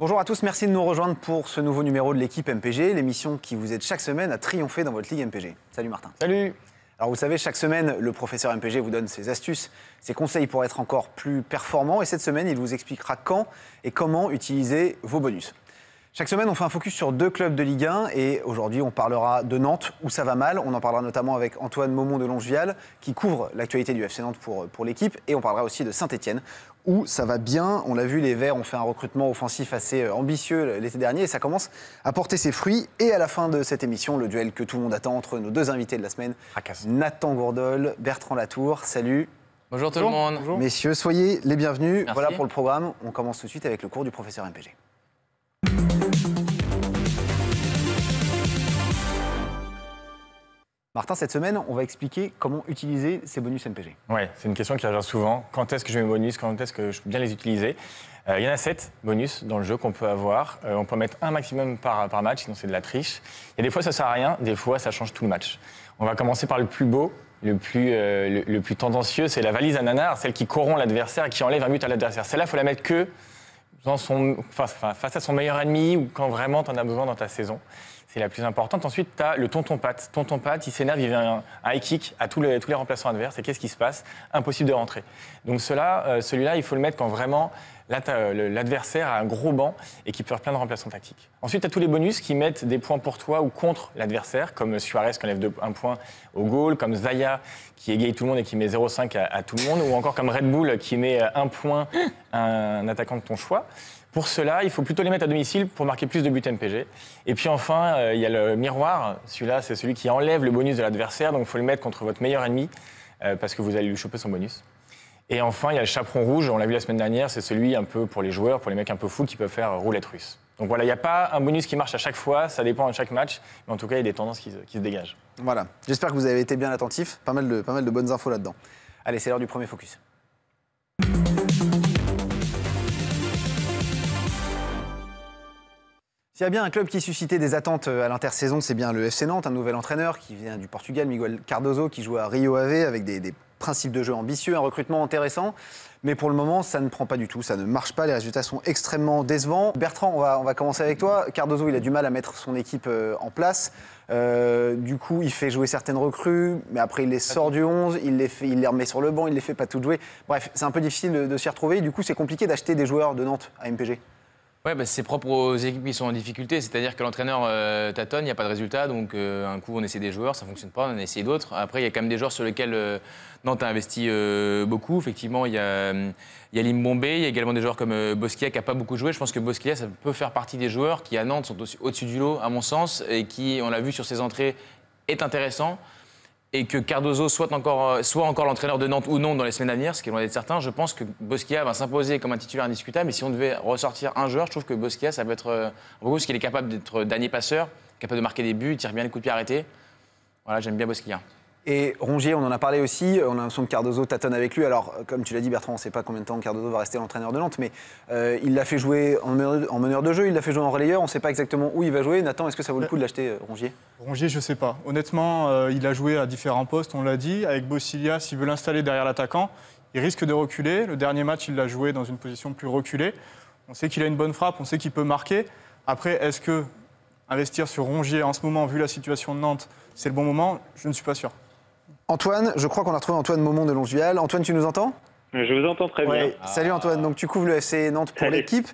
Bonjour à tous, merci de nous rejoindre pour ce nouveau numéro de l'équipe MPG, l'émission qui vous aide chaque semaine à triompher dans votre Ligue MPG. Salut Martin. Salut. Alors vous savez, chaque semaine, le professeur MPG vous donne ses astuces, ses conseils pour être encore plus performant. Et cette semaine, il vous expliquera quand et comment utiliser vos bonus. Chaque semaine, on fait un focus sur 2 clubs de Ligue 1 et aujourd'hui, on parlera de Nantes où ça va mal. On en parlera notamment avec Antoine Maumont de Longevial qui couvre l'actualité du FC Nantes pour l'équipe. Et on parlera aussi de Saint-Etienne où ça va bien. On l'a vu, les Verts ont fait un recrutement offensif assez ambitieux l'été dernier et ça commence à porter ses fruits. Et à la fin de cette émission, le duel que tout le monde attend entre nos 2 invités de la semaine, Nathan Gourdol, Bertrand Latour. Salut. Bonjour tout le monde. Bonjour. Messieurs, soyez les bienvenus. Merci. Voilà pour le programme. On commence tout de suite avec le cours du professeur MPG. Martin, cette semaine, on va expliquer comment utiliser ces bonus MPG. Oui, c'est une question qui revient souvent. Quand est-ce que je mets mes bonus? Quand est-ce que je peux bien les utiliser? Il y en a 7 bonus dans le jeu qu'on peut avoir. On peut en mettre un maximum par match, sinon c'est de la triche. Et des fois, ça ne sert à rien. Des fois, ça change tout le match. On va commencer par le plus beau, le plus tendancieux. C'est la valise à nanar, celle qui corrompt l'adversaire et qui enlève un but à l'adversaire. Celle-là, il faut la mettre que face à son meilleur ennemi ou quand vraiment tu en as besoin dans ta saison. C'est la plus importante. Ensuite, tu as le tonton Pat. Tonton Pat, il s'énerve, il vient un high kick à tous les remplaçants adverses. Et qu'est-ce qui se passe? Impossible de rentrer. Donc celui-là, il faut le mettre quand vraiment l'adversaire a un gros banc et qui peut faire plein de remplaçants tactiques. Ensuite, tu as tous les bonus qui mettent des points pour toi ou contre l'adversaire, comme Suarez qui enlève un point au goal, comme Zaya qui égaye tout le monde et qui met 0,5 à tout le monde, ou encore comme Red Bull qui met 1 point à un attaquant de ton choix. Pour cela, il faut plutôt les mettre à domicile pour marquer plus de buts MPG. Et puis enfin, il y a le miroir. Celui-là, c'est celui qui enlève le bonus de l'adversaire. Donc il faut le mettre contre votre meilleur ennemi parce que vous allez lui choper son bonus. Et enfin, il y a le chaperon rouge. On l'a vu la semaine dernière. C'est celui un peu pour les joueurs, pour les mecs un peu fous qui peuvent faire roulette russe. Donc voilà, il n'y a pas un bonus qui marche à chaque fois. Ça dépend de chaque match. Mais en tout cas, il y a des tendances qui se dégagent. Voilà. J'espère que vous avez été bien attentifs. Pas mal de bonnes infos là-dedans. Allez, c'est l'heure du premier focus. S'il y a bien un club qui suscitait des attentes à l'intersaison, c'est bien le FC Nantes, un nouvel entraîneur qui vient du Portugal, Miguel Cardoso, qui joue à Rio Ave avec des principes de jeu ambitieux, un recrutement intéressant. Mais pour le moment, ça ne prend pas du tout, ça ne marche pas, les résultats sont extrêmement décevants. Bertrand, on va commencer avec toi. Cardoso, il a du mal à mettre son équipe en place. Du coup, il fait jouer certaines recrues, mais après il les sort du 11, il les remet sur le banc, il les fait pas toutes jouer. Bref, c'est un peu difficile de s'y retrouver. Du coup, c'est compliqué d'acheter des joueurs de Nantes à MPG. Ouais, c'est propre aux équipes qui sont en difficulté, c'est-à-dire que l'entraîneur tâtonne, il n'y a pas de résultat, donc un coup on essaie des joueurs, ça ne fonctionne pas, on essaie d'autres. Après, il y a quand même des joueurs sur lesquels Nantes a investi beaucoup. Effectivement, il y a Limbombe, il y a également des joueurs comme Bosquilla qui n'a pas beaucoup joué. Je pense que Bosquilla, ça peut faire partie des joueurs qui à Nantes sont au-dessus du lot, à mon sens, et qui, on l'a vu sur ses entrées, est intéressant. Et que Cardoso soit encore l'entraîneur de Nantes ou non dans les semaines à venir, ce qui est loin d'être certain, je pense que Bosquilla va s'imposer comme un titulaire indiscutable. Et si on devait ressortir un joueur, je trouve que Bosquilla, ça peut être beaucoup, parce qu'il est capable d'être dernier passeur, capable de marquer des buts, il tire bien les coups de pied arrêtés. Voilà, j'aime bien Bosquilla. Et Rongier, on en a parlé aussi, on a l'impression que Cardoso tâtonne avec lui. Alors, comme tu l'as dit Bertrand, on ne sait pas combien de temps Cardoso va rester l'entraîneur de Nantes, mais il l'a fait jouer en meneur de jeu, il l'a fait jouer en relayeur, on ne sait pas exactement où il va jouer. Nathan, est-ce que ça vaut le coup de l'acheter, Rongier? Rongier, je ne sais pas. Honnêtement, il a joué à différents postes, on l'a dit. Avec Bosquilla, s'il veut l'installer derrière l'attaquant, il risque de reculer. Le dernier match, il l'a joué dans une position plus reculée. On sait qu'il a une bonne frappe, on sait qu'il peut marquer. Après, est-ce que investir sur Rongier en ce moment, vu la situation de Nantes, c'est le bon moment? Je ne suis pas sûr. Antoine, je crois qu'on a retrouvé Antoine Maumont de Longevial. Antoine, tu nous entends? Je vous entends très bien. Salut Antoine, donc tu couvres le FC Nantes pour l'équipe.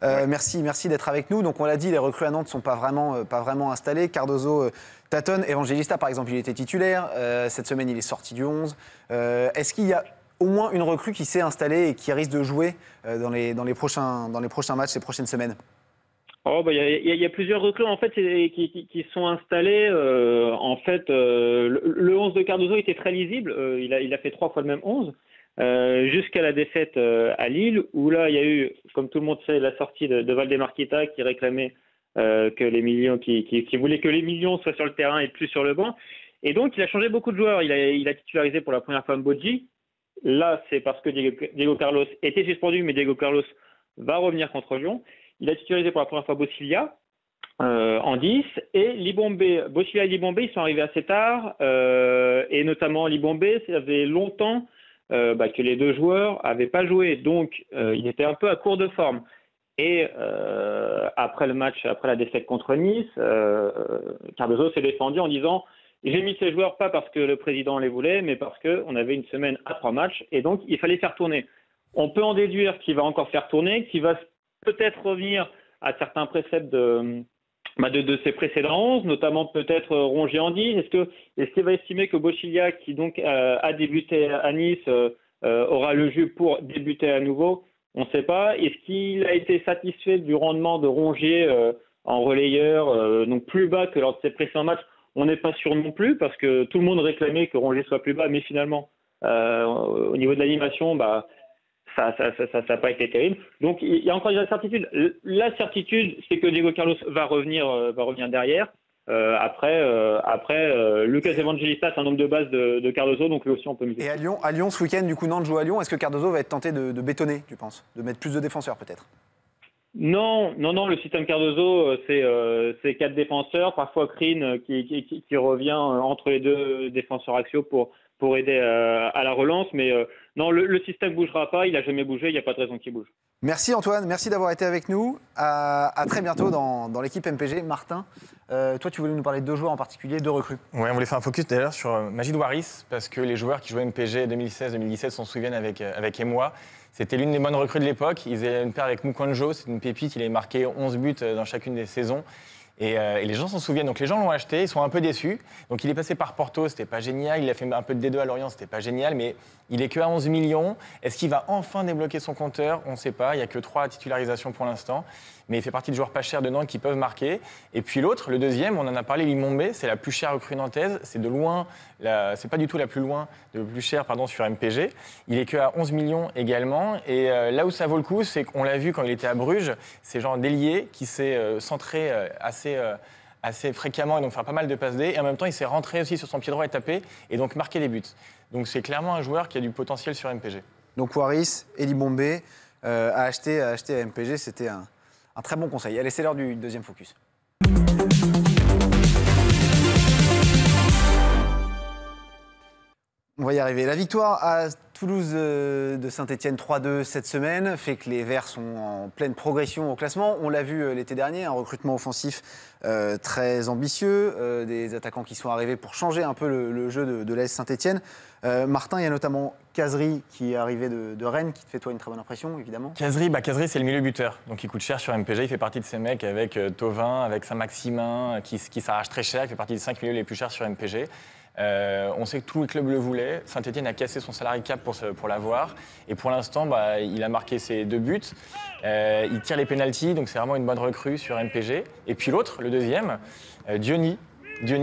Merci d'être avec nous. Donc on l'a dit, les recrues à Nantes ne sont pas vraiment installées. Cardoso tâtonne. Evangelista, par exemple, il était titulaire. Cette semaine, il est sorti du 11. Est-ce qu'il y a au moins une recrue qui s'est installée et qui risque de jouer dans les prochains matchs, ces prochaines semaines? Il y a plusieurs recrues en fait qui sont installés. Le 11 de Cardoso était très lisible. Il a fait 3 fois le même 11 jusqu'à la défaite à Lille, où là il y a eu, comme tout le monde sait, la sortie de Valdemarquita qui réclamait que les millions, qui voulait que les millions soient sur le terrain et plus sur le banc. Et donc il a changé beaucoup de joueurs. Il a titularisé pour la première fois Mbodji. Là c'est parce que Diego Carlos était suspendu, mais Diego Carlos va revenir contre Lyon. Il a titularisé pour la première fois Bosquilla en 10 et Limbombe. Bosquilla et Limbombe, ils sont arrivés assez tard et notamment Limbombe, ça faisait longtemps que les deux joueurs n'avaient pas joué. Donc, il était un peu à court de forme. Et après le match, après la défaite contre Nice, Cardozo s'est défendu en disant « J'ai mis ces joueurs pas parce que le président les voulait, mais parce qu'on avait une semaine à 3 matchs et donc il fallait faire tourner. » On peut en déduire qu'il va encore faire tourner, qu'il va peut-être revenir à certains préceptes de ses précédents 11, notamment peut-être Rongier en 10. Est-ce qu'il va estimer que Bociglia, qui donc a débuté à Nice, aura le jus pour débuter à nouveau? On ne sait pas. Est-ce qu'il a été satisfait du rendement de Rongier en relayeur, donc plus bas que lors de ses précédents matchs? On n'est pas sûr non plus, parce que tout le monde réclamait que Rongier soit plus bas, mais finalement, au niveau de l'animation, ça n'a pas été terrible. Donc il y a encore des incertitudes. La certitude, c'est que Diego Carlos va revenir derrière. Après, Lucas Evangelista, c'est un nombre de base de Cardozo, donc lui aussi on peut miser. Et à Lyon, ce week-end, du coup, Nantes joue à Lyon. Est-ce que Cardozo va être tenté de bétonner, tu penses? De mettre plus de défenseurs, peut-être? Non, le système Cardozo, c'est 4 défenseurs, parfois Krine qui revient entre les 2 défenseurs axiaux pour aider à la relance. Mais non, le système ne bougera pas, il n'a jamais bougé, il n'y a pas de raison qu'il bouge. Merci Antoine, merci d'avoir été avec nous. À très bientôt dans l'équipe MPG. Martin, toi tu voulais nous parler de 2 joueurs en particulier, 2 recrues. Oui, on voulait faire un focus d'ailleurs sur Majid Waris, parce que les joueurs qui jouaient MPG 2016-2017 s'en souviennent avec Émoi. C'était l'une des bonnes recrues de l'époque. Ils avaient une paire avec Mukonjo, c'est une pépite, il avait marqué 11 buts dans chacune des saisons. Et les gens s'en souviennent. Donc les gens l'ont acheté, ils sont un peu déçus. Donc il est passé par Porto, c'était pas génial. Il a fait un peu de D2 à Lorient, c'était pas génial. Mais il est que à 11 millions. Est-ce qu'il va enfin débloquer son compteur? On ne sait pas. Il n'y a que 3 titularisations pour l'instant. Mais il fait partie de joueurs pas chers de Nantes qui peuvent marquer. Et puis l'autre, le deuxième, on en a parlé, Limombe, c'est la plus chère recrue nantaise. C'est de loin, c'est pas du tout la plus chère sur MPG. Il est que à 11 millions également. Et là où ça vaut le coup, c'est qu'on l'a vu quand il était à Bruges, c'est genre d'ailier qui s'est centré assez fréquemment et donc faire pas mal de passes D. Et en même temps, il s'est rentré aussi sur son pied droit et tapé et donc marquer des buts. Donc c'est clairement un joueur qui a du potentiel sur MPG. Donc Waris et Limombe à acheter à MPG, c'était un très bon conseil. Allez, c'est l'heure du deuxième focus. On va y arriver. La victoire à Toulouse de Saint-Etienne 3-2 cette semaine fait que les Verts sont en pleine progression au classement. On l'a vu l'été dernier, un recrutement offensif très ambitieux, des attaquants qui sont arrivés pour changer un peu le jeu de l'AS Saint-Etienne. Martin, il y a notamment Kazri qui est arrivé de Rennes, qui te fait toi une très bonne impression, évidemment. Kazri, c'est le milieu buteur, donc il coûte cher sur MPG. Il fait partie de ces mecs avec Thauvin, avec Saint-Maximin, qui s'arrache très cher. Il fait partie des 5 milieux les plus chers sur MPG. On sait que tous les clubs le voulaient. Saint-Etienne a cassé son salary cap pour l'avoir. Et pour l'instant, il a marqué ses 2 buts. Il tire les pénaltys, donc c'est vraiment une bonne recrue sur MPG. Et puis l'autre, le deuxième, Diony.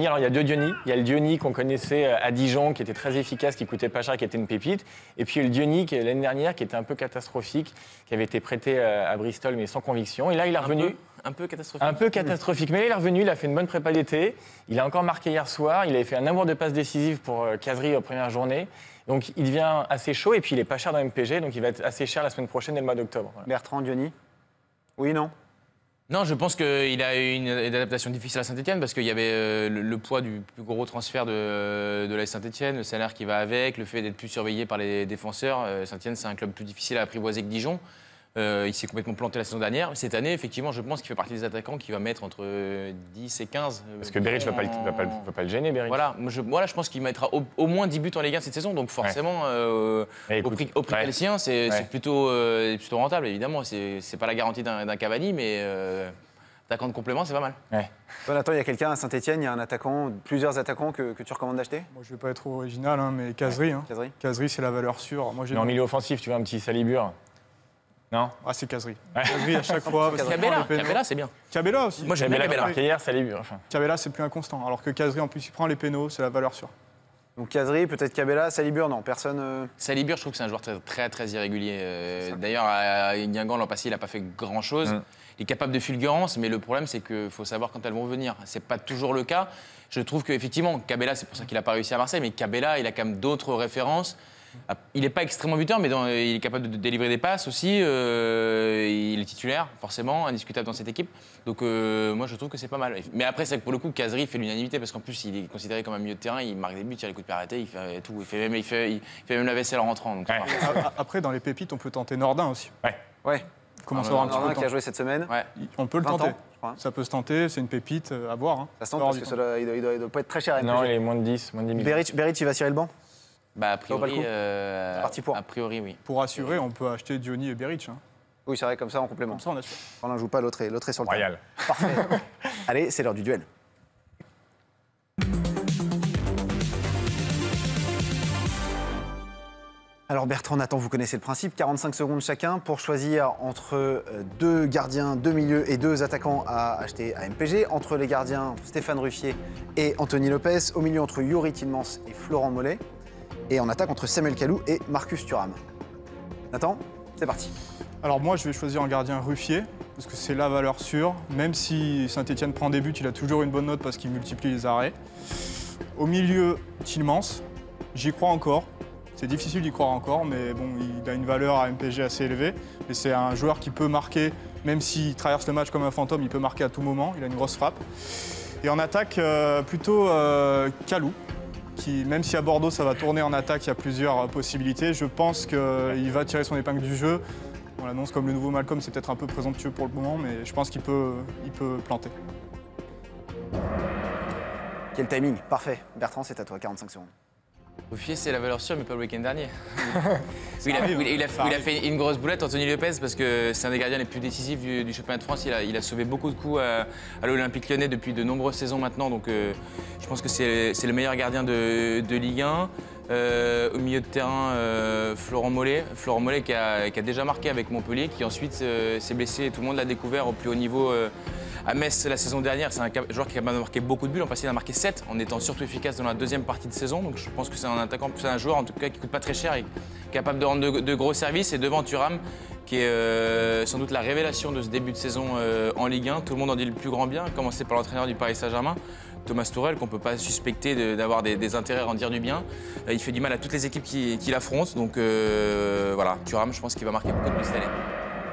Alors il y a 2 Diony. Il y a le Diony qu'on connaissait à Dijon, qui était très efficace, qui coûtait pas cher, qui était une pépite. Et puis le Diony qui l'année dernière, qui était un peu catastrophique, qui avait été prêté à Bristol, mais sans conviction. Et là, il est revenu. Un peu catastrophique. Un peu catastrophique. Mais là, il est revenu, il a fait une bonne prépa d'été. Il a encore marqué hier soir. Il avait fait un nombre de passes décisives pour Kazri aux premières journées. Donc il devient assez chaud. Et puis il est pas cher dans MPG. Donc il va être assez cher la semaine prochaine et le mois d'octobre. Voilà. Bertrand, Diony? Oui, non? Non, je pense qu'il a eu une adaptation difficile à Saint-Etienne parce qu'il y avait le poids du plus gros transfert de l'AS Saint-Etienne, le salaire qui va avec, le fait d'être plus surveillé par les défenseurs. Saint-Etienne, c'est un club plus difficile à apprivoiser que Dijon. Il s'est complètement planté la saison dernière. Cette année, effectivement, je pense qu'il fait partie des attaquants qui va mettre entre 10 et 15. Parce que Berich ne va pas le gêner, Berich. Voilà, je pense qu'il mettra au moins 10 buts en Ligue 1 cette saison. Donc forcément, au prix qu'est le sien, c'est plutôt rentable, évidemment. C'est pas la garantie d'un Cavani, mais attaquant de complément, c'est pas mal. Ouais. Nathan, il y a quelqu'un à Saint-Etienne, il y a plusieurs attaquants que tu recommandes d'acheter? Moi, je ne vais pas être original, mais Kazri. Kazri, c'est la valeur sûre. Mais en milieu offensif, tu vois, un petit Salibur. Non? Ah, c'est Kazri. Kazri à chaque fois. Cabella, c'est bien. Cabella aussi. Moi, j'aime bien Cabella. Hier, Salibur. Cabella, c'est plus inconstant. Alors que Kazri, en plus, il prend les pénaux, c'est la valeur sûre. Donc Kazri, peut-être Cabella, Salibur, non, personne. Salibur, je trouve que c'est un joueur très irrégulier. D'ailleurs, à Guingamp, l'an passé, il n'a pas fait grand-chose. Il est capable de fulgurance, mais le problème, c'est qu'il faut savoir quand elles vont venir. C'est pas toujours le cas. Je trouve qu'effectivement, Cabella, c'est pour ça qu'il n'a pas réussi à Marseille, mais Cabella, il a quand même d'autres références. Il n'est pas extrêmement buteur, mais il est capable de délivrer des passes aussi. Il est titulaire, forcément, indiscutable dans cette équipe. Donc moi, je trouve que c'est pas mal. Mais après, c'est que pour le coup, Kazri fait l'unanimité, parce qu'en plus, il est considéré comme un milieu de terrain. Il marque des buts, il tire les coups de pied arrêtés, il fait tout. Il fait même la vaisselle en rentrant. Donc, après, dans les pépites, on peut tenter Nordin aussi. Ouais. Comment ça va un petit peu Norman de qui a temps. joué cette semaine. Ouais. On peut le 20 tenter. ans, je crois. Ça peut se tenter, c'est une pépite à voir. Hein. Ça se tente parce qu'il doit pas être très cher à Non, il MPG. est moins de 10 000. Beric, il va tirer le banc. Bah, a vaut pas le priori, coup Parti pour. a priori, oui. Pour assurer, on peut acheter Diony et Beric. Hein. Oui, c'est vrai, comme ça en complément. Comme ça, on assure. Quand l'un joue pas, l'autre est sur le terrain. Royal. Parfait. Allez, c'est l'heure du duel. Alors Bertrand, Nathan, vous connaissez le principe, 45 secondes chacun pour choisir entre deux gardiens, deux milieux et deux attaquants à acheter à MPG. Entre les gardiens, Stéphane Ruffier et Anthony Lopez. Au milieu, entre Yuri Tillmans et Florent Mollet. Et en attaque, entre Samuel Kalou et Marcus Thuram. Nathan, c'est parti. Alors moi, je vais choisir un gardien Ruffier, parce que c'est la valeur sûre. Même si Saint-Etienne prend des buts, il a toujours une bonne note parce qu'il multiplie les arrêts. Au milieu, Tillmans, j'y crois encore. C'est difficile d'y croire encore, mais bon, il a une valeur à MPG assez élevée. Et c'est un joueur qui peut marquer, même s'il traverse le match comme un fantôme, il peut marquer à tout moment. Il a une grosse frappe. Et en attaque, plutôt Kalou, qui, même si à Bordeaux ça va tourner en attaque, il y a plusieurs possibilités. Je pense qu'il va tirer son épingle du jeu. On l'annonce comme le nouveau Malcolm, c'est peut-être un peu présomptueux pour le moment, mais je pense qu'il peut planter. Quel timing, parfait. Bertrand, c'est à toi, 45 secondes. Ruffier, c'est la valeur sûre, mais pas le week-end dernier. Oui, arrive, il a ça arrive. fait une grosse boulette, Anthony Lopez, parce que c'est un des gardiens les plus décisifs du championnat de France. Il a sauvé beaucoup de coups à l'Olympique Lyonnais depuis de nombreuses saisons maintenant. Donc je pense que c'est le meilleur gardien de Ligue 1. Au milieu de terrain, Florent Mollet qui a déjà marqué avec Montpellier, qui ensuite s'est blessé. Tout le monde l'a découvert au plus haut niveau à Metz la saison dernière. C'est un joueur qui a marqué beaucoup de buts. En passé, il en a marqué 7 en étant surtout efficace dans la deuxième partie de saison. Donc je pense que c'est un attaquant, c'est un joueur en tout cas qui coûte pas très cher et capable de rendre de gros services. Et devant Thuram, qui est sans doute la révélation de ce début de saison en Ligue 1. Tout le monde en dit le plus grand bien, à commencer par l'entraîneur du Paris Saint-Germain, Thomas Tuchel, qu'on ne peut pas suspecter d'avoir des intérêts à en dire du bien. Il fait du mal à toutes les équipes qui l'affrontent. Donc voilà, Thuram, je pense qu'il va marquer beaucoup de buts cette année.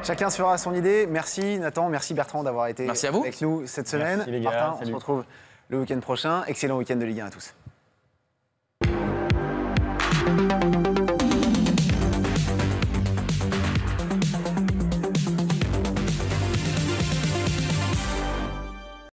Chacun se fera son idée. Merci Nathan, merci Bertrand d'avoir été Merci à vous. avec nous cette semaine. Merci les gars, Martin, on salut. se retrouve le week-end prochain. Excellent week-end de Ligue 1 à tous.